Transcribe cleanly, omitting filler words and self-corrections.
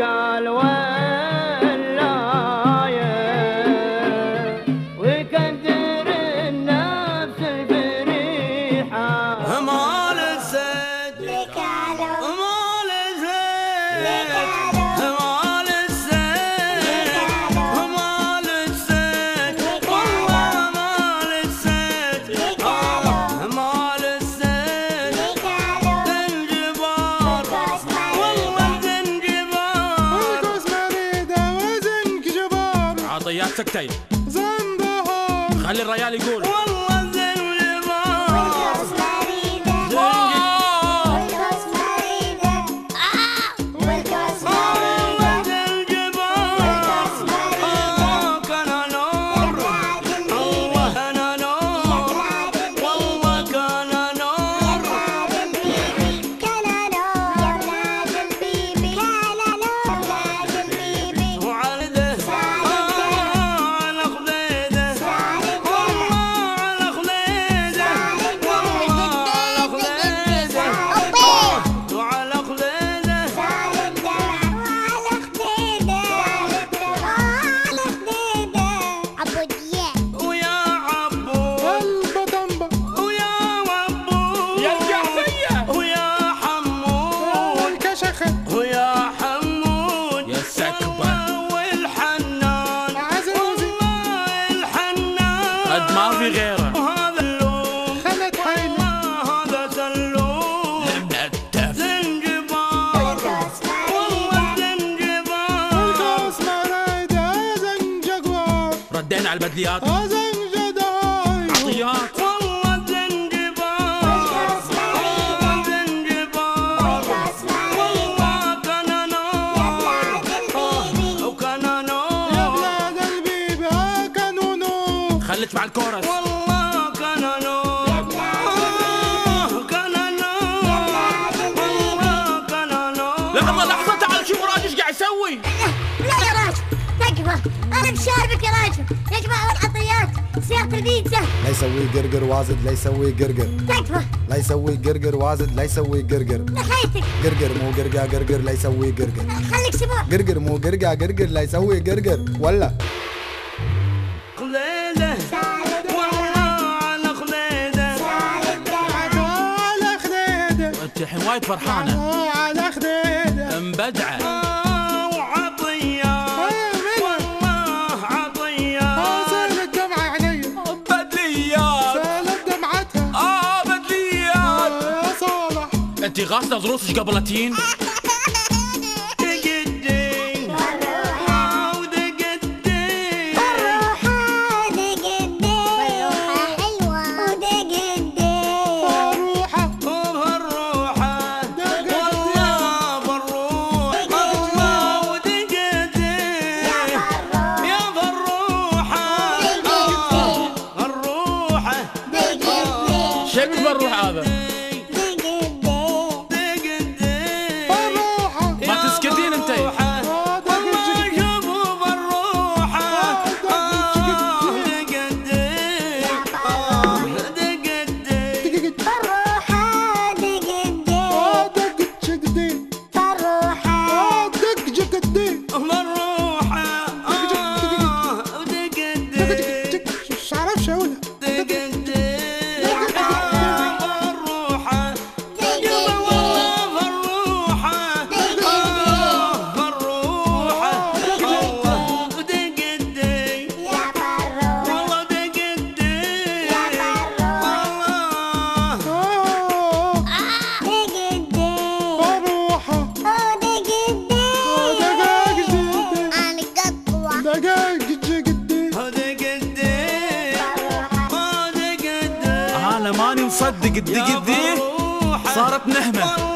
قال ولاية ويقدر النفس الفريحة مال السد مال الزيت مال السد مال السد والله مال السد مال السد زنجبار والله عطيات سكتين زنبهار خلي الريال يقول والله زنجبار والكوس مريدة والكوس مريدة والكوس مريدة زنجبار كان نور الله أنا نور والله كان نور كان نور يا ولاد البيبي كان نور ولاد البيبي وعلده ويا حمود يا سكبة والحنان والله الحنان قد ما في غيره وهذا اللوم خلت حيلي هذا سلوم منتف زنجبار والله زنجبار والكوس مريدة زنجبار ردينا على البدليات زنجداي عطيات والله زنجبار زنجبار والله كان نور وكان يا نور بلاد البيبي كانوا نور خليك مع الكورس والله كان نور كان نور والله كان نور لحظة لحظة تعال شوف راجل ايش قاعد يسوي لا يا راجل تكفى انا بشاربك يا راجل يا جماعه العطيات سيارة البيتزا لا يسوي قرقر وازد لا يسوي قرقر تكفى لا يسوي قرقر وازد لا يسوي قرقر نحيتك قرقر مو قرقع قرقر لا يسوي قرقر خليك سبوع قرقر مو قرقع قرقر لا يسوي قرقر ولا خليده والله على خليده على خديدة انت الحين وايد فرحانة على خديدة مبدعة وعطيات والله عطيات سالت دمعة علي بدليات سالت دمعتها بدليات يا صالح انت غاسلة ضروسك قبل تين دقدي ودقدي الروحة دقدي الروحة حلوة ودقدي فروحة وبالروحة والله بالروح الله ودقدي يا بالروحة الروحة شك بالروح هذا فروحة ما تسكتين انت والله شوفوا بالروحة دقدي الروحة دقدي دق جقدي الروحة دق جقدي بالروحة ودقدي شعرف شاولها دقاق جقدي انا ماني مصدق الدق ذي صارت نهمة